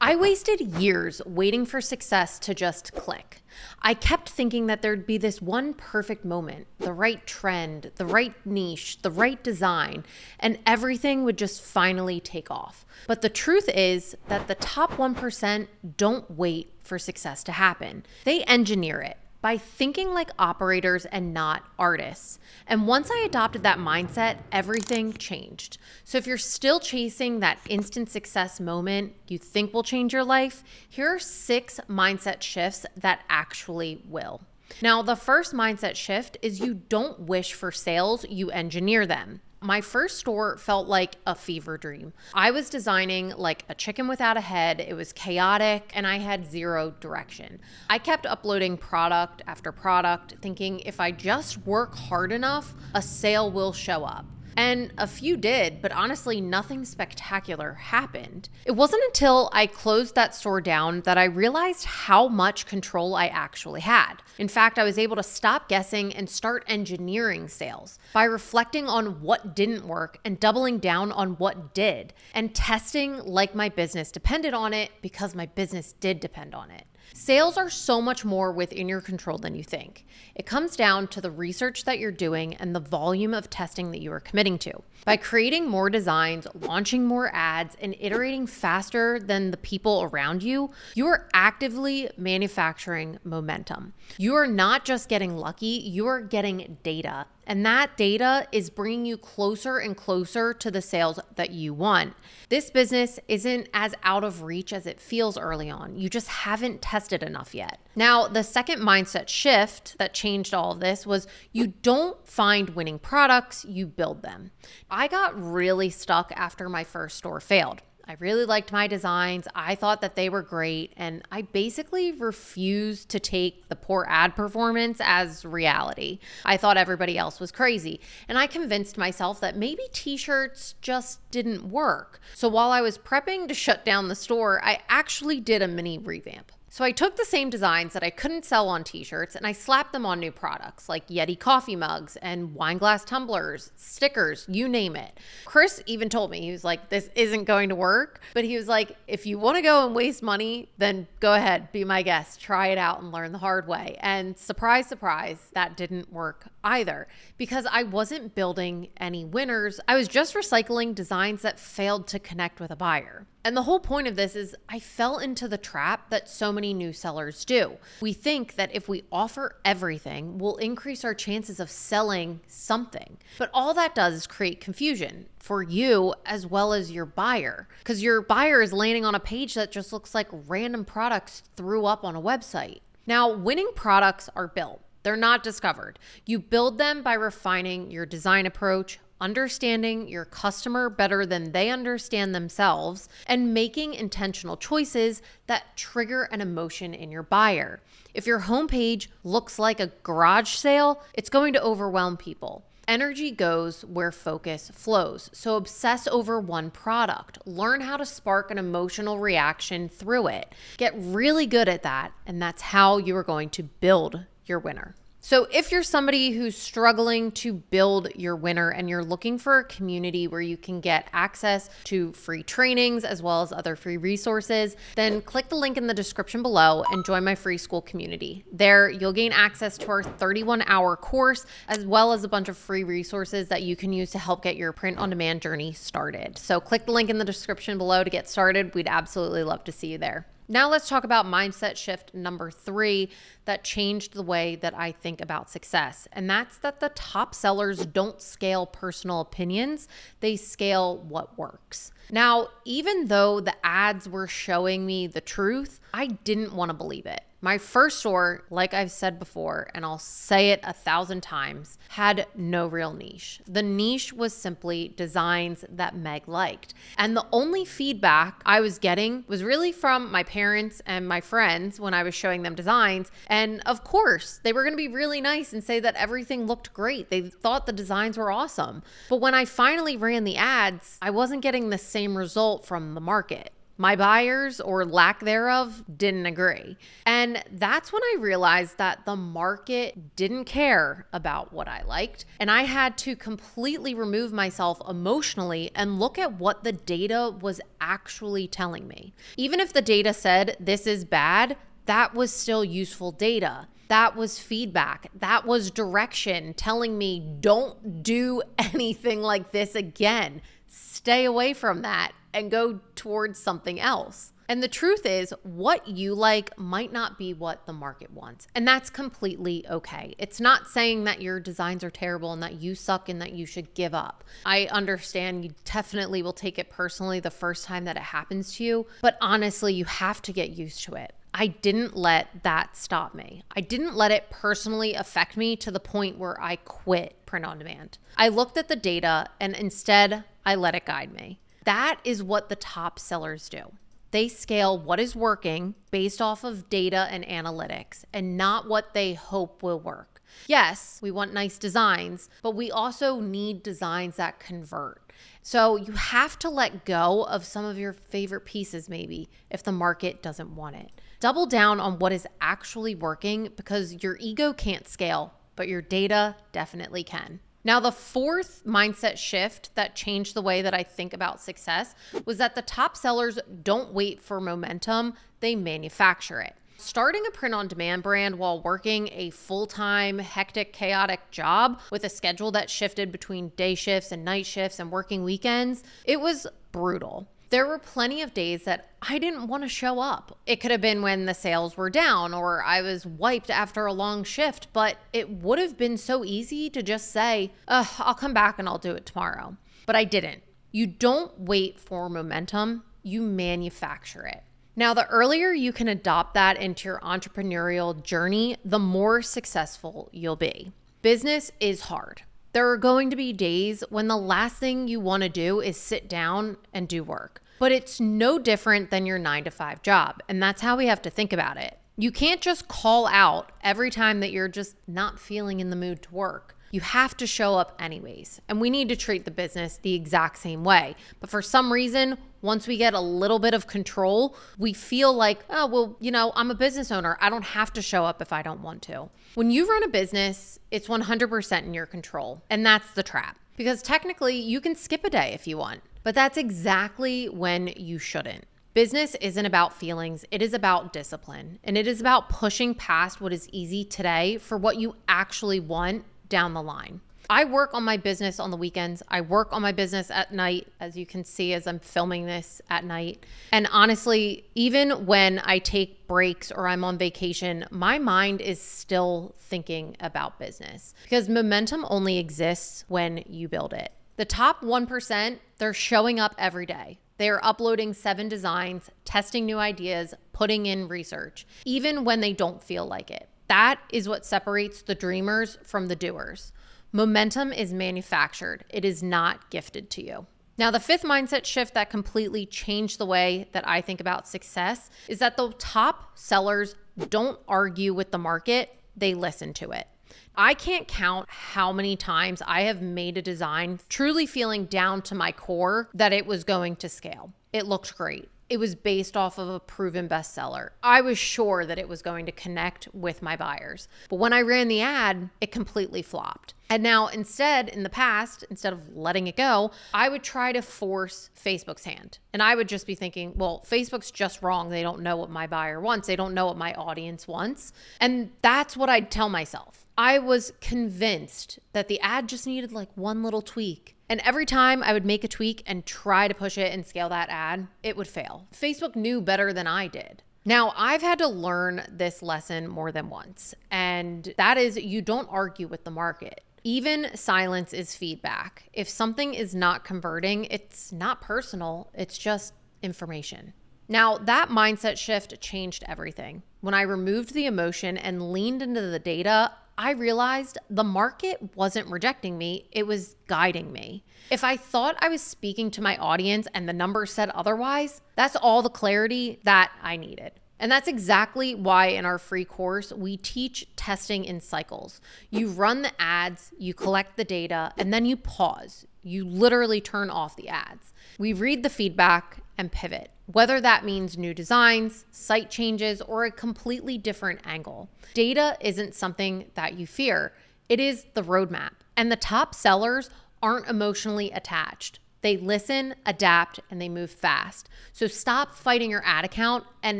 I wasted years waiting for success to just click. I kept thinking that there'd be this one perfect moment, the right trend, the right niche, the right design, and everything would just finally take off. But the truth is that the top 1% don't wait for success to happen. They engineer it by thinking like operators and not artists. And once I adopted that mindset, everything changed. So if you're still chasing that instant success moment you think will change your life, here are 6 mindset shifts that actually will. Now, the first mindset shift is you don't wish for sales, you engineer them. My first store felt like a fever dream. I was designing like a chicken without a head. It was chaotic and I had zero direction. I kept uploading product after product, thinking if I just work hard enough, a sale will show up. And a few did, but honestly, nothing spectacular happened. It wasn't until I closed that store down that I realized how much control I actually had. In fact, I was able to stop guessing and start engineering sales by reflecting on what didn't work and doubling down on what did, and testing like my business depended on it because my business did depend on it. Sales are so much more within your control than you think. It comes down to the research that you're doing and the volume of testing that you are committing to. By creating more designs, launching more ads, and iterating faster than the people around you, you are actively manufacturing momentum. You are not just getting lucky, you are getting data. And that data is bringing you closer and closer to the sales that you want. This business isn't as out of reach as it feels early on. You just haven't tested enough yet. Now, the second mindset shift that changed all of this was you don't find winning products, you build them. I got really stuck after my first store failed. I really liked my designs. I thought that they were great. And I basically refused to take the poor ad performance as reality. I thought everybody else was crazy. And I convinced myself that maybe t-shirts just didn't work. So while I was prepping to shut down the store, I actually did a mini revamp. So I took the same designs that I couldn't sell on t-shirts and I slapped them on new products like Yeti coffee mugs and wine glass tumblers, stickers, you name it. Chris even told me, he was like, this isn't going to work. But he was like, if you want to go and waste money, then go ahead, be my guest, try it out and learn the hard way. And surprise, surprise, that didn't work either because I wasn't building any winners. I was just recycling designs that failed to connect with a buyer. And the whole point of this is I fell into the trap that so many new sellers do. We think that if we offer everything, we'll increase our chances of selling something. But all that does is create confusion for you as well as your buyer, because your buyer is landing on a page that just looks like random products threw up on a website. Now, winning products are built. They're not discovered. You build them by refining your design approach, understanding your customer better than they understand themselves, and making intentional choices that trigger an emotion in your buyer. If your homepage looks like a garage sale, it's going to overwhelm people. Energy goes where focus flows. So obsess over one product. Learn how to spark an emotional reaction through it. Get really good at that, and that's how you are going to build your winner. So if you're somebody who's struggling to build your winner and you're looking for a community where you can get access to free trainings as well as other free resources, then click the link in the description below and join my free school community. There, you'll gain access to our 31-hour course as well as a bunch of free resources that you can use to help get your print-on-demand journey started. So click the link in the description below to get started. We'd absolutely love to see you there. Now let's talk about mindset shift number 3 that changed the way that I think about success. And that's that the top sellers don't scale personal opinions, they scale what works. Now, even though the ads were showing me the truth, I didn't want to believe it. My first store, like I've said before, and I'll say it 1,000 times, had no real niche. The niche was simply designs that Meg liked. And the only feedback I was getting was really from my parents and my friends when I was showing them designs. And of course, they were going to be really nice and say that everything looked great. They thought the designs were awesome. But when I finally ran the ads, I wasn't getting the same result from the market. My buyers, or lack thereof, didn't agree. And that's when I realized that the market didn't care about what I liked. And I had to completely remove myself emotionally and look at what the data was actually telling me. Even if the data said this is bad, that was still useful data. That was feedback. That was direction telling me don't do anything like this again. Stay away from that and go towards something else. And the truth is, what you like might not be what the market wants. And that's completely okay. It's not saying that your designs are terrible and that you suck and that you should give up. I understand you definitely will take it personally the first time that it happens to you, but honestly, you have to get used to it. I didn't let that stop me. I didn't let it personally affect me to the point where I quit print on demand. I looked at the data and instead I let it guide me. That is what the top sellers do. They scale what is working based off of data and analytics and not what they hope will work. Yes, we want nice designs, but we also need designs that convert. So you have to let go of some of your favorite pieces maybe if the market doesn't want it. Double down on what is actually working because your ego can't scale, but your data definitely can. Now, the fourth mindset shift that changed the way that I think about success was that the top sellers don't wait for momentum, they manufacture it. Starting a print-on-demand brand while working a full-time, hectic, chaotic job with a schedule that shifted between day shifts and night shifts and working weekends, it was brutal. There were plenty of days that I didn't want to show up. It could have been when the sales were down or I was wiped after a long shift, but it would have been so easy to just say, I'll come back and I'll do it tomorrow. But I didn't. You don't wait for momentum, you manufacture it. Now, the earlier you can adopt that into your entrepreneurial journey, the more successful you'll be. Business is hard. There are going to be days when the last thing you want to do is sit down and do work. But it's no different than your 9-to-5 job. And that's how we have to think about it. You can't just call out every time that you're just not feeling in the mood to work. You have to show up anyways. And we need to treat the business the exact same way. But for some reason, once we get a little bit of control, we feel like, I'm a business owner. I don't have to show up if I don't want to. When you run a business, it's 100% in your control. And that's the trap. Because technically, you can skip a day if you want. But that's exactly when you shouldn't. Business isn't about feelings. It is about discipline. And it is about pushing past what is easy today for what you actually want down the line. I work on my business on the weekends. I work on my business at night, as you can see as I'm filming this at night. And honestly, even when I take breaks or I'm on vacation, my mind is still thinking about business because momentum only exists when you build it. The top 1%, they're showing up every day. They are uploading 7 designs, testing new ideas, putting in research, even when they don't feel like it. That is what separates the dreamers from the doers. Momentum is manufactured. It is not gifted to you. Now, the fifth mindset shift that completely changed the way that I think about success is that the top sellers don't argue with the market, they listen to it. I can't count how many times I have made a design truly feeling down to my core that it was going to scale. It looked great. It was based off of a proven bestseller. I was sure that it was going to connect with my buyers. But when I ran the ad, it completely flopped. And now instead, in the past, instead of letting it go, I would try to force Facebook's hand. And I would just be thinking, well, Facebook's just wrong. They don't know what my buyer wants. They don't know what my audience wants. And that's what I'd tell myself. I was convinced that the ad just needed like one little tweak. And every time I would make a tweak and try to push it and scale that ad, it would fail. Facebook knew better than I did. Now, I've had to learn this lesson more than once, and that is you don't argue with the market. Even silence is feedback. If something is not converting, it's not personal, it's just information. Now, that mindset shift changed everything. When I removed the emotion and leaned into the data, I realized the market wasn't rejecting me, it was guiding me. If I thought I was speaking to my audience and the numbers said otherwise, that's all the clarity that I needed. And that's exactly why in our free course, we teach testing in cycles. You run the ads, you collect the data, and then you pause. You literally turn off the ads. We read the feedback and pivot. whether that means new designs, site changes, or a completely different angle. Data isn't something that you fear. It is the roadmap. And the top sellers aren't emotionally attached. They listen, adapt, and they move fast. So stop fighting your ad account and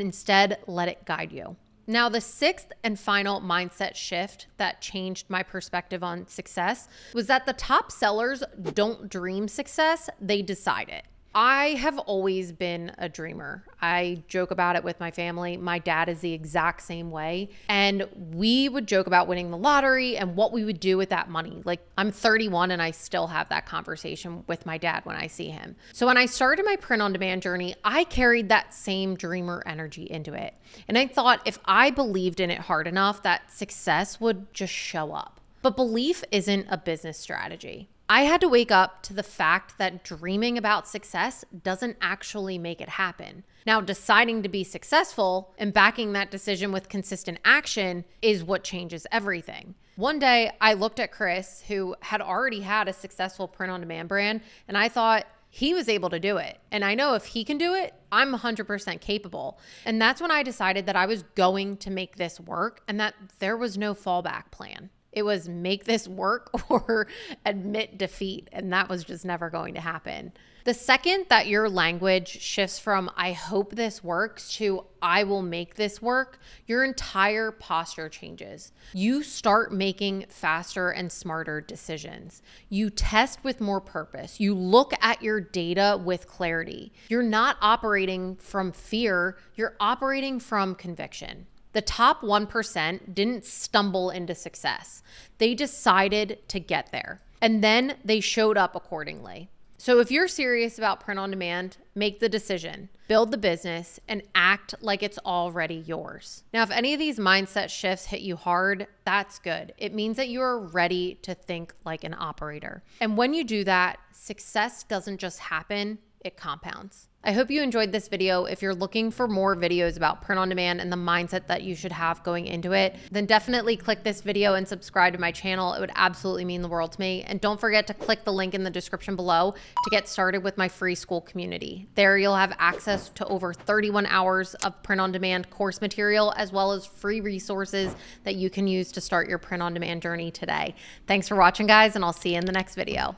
instead let it guide you. Now, the sixth and final mindset shift that changed my perspective on success was that the top sellers don't dream success, they decide it. I have always been a dreamer. I joke about it with my family. My dad is the exact same way. And we would joke about winning the lottery and what we would do with that money. Like, I'm 31 and I still have that conversation with my dad when I see him. So when I started my print-on-demand journey, I carried that same dreamer energy into it. And I thought if I believed in it hard enough, that success would just show up. But belief isn't a business strategy. I had to wake up to the fact that dreaming about success doesn't actually make it happen. Now, deciding to be successful and backing that decision with consistent action is what changes everything. One day, I looked at Chris, who had already had a successful print-on-demand brand, and I thought he was able to do it. And I know if he can do it, I'm 100% capable. And that's when I decided that I was going to make this work and that there was no fallback plan. It was make this work or admit defeat, and that was just never going to happen. The second that your language shifts from I hope this works to I will make this work, your entire posture changes. You start making faster and smarter decisions. You test with more purpose. You look at your data with clarity. You're not operating from fear, you're operating from conviction. The top 1% didn't stumble into success. They decided to get there, and then they showed up accordingly. So if you're serious about print on demand, make the decision, build the business, and act like it's already yours. Now, if any of these mindset shifts hit you hard, that's good. It means that you are ready to think like an operator. And when you do that, success doesn't just happen, it compounds. I hope you enjoyed this video. If you're looking for more videos about print on demand and the mindset that you should have going into it, then definitely click this video and subscribe to my channel. It would absolutely mean the world to me. And don't forget to click the link in the description below to get started with my free school community. There you'll have access to over 31 hours of print on demand course material, as well as free resources that you can use to start your print on demand journey today. Thanks for watching, guys, and I'll see you in the next video.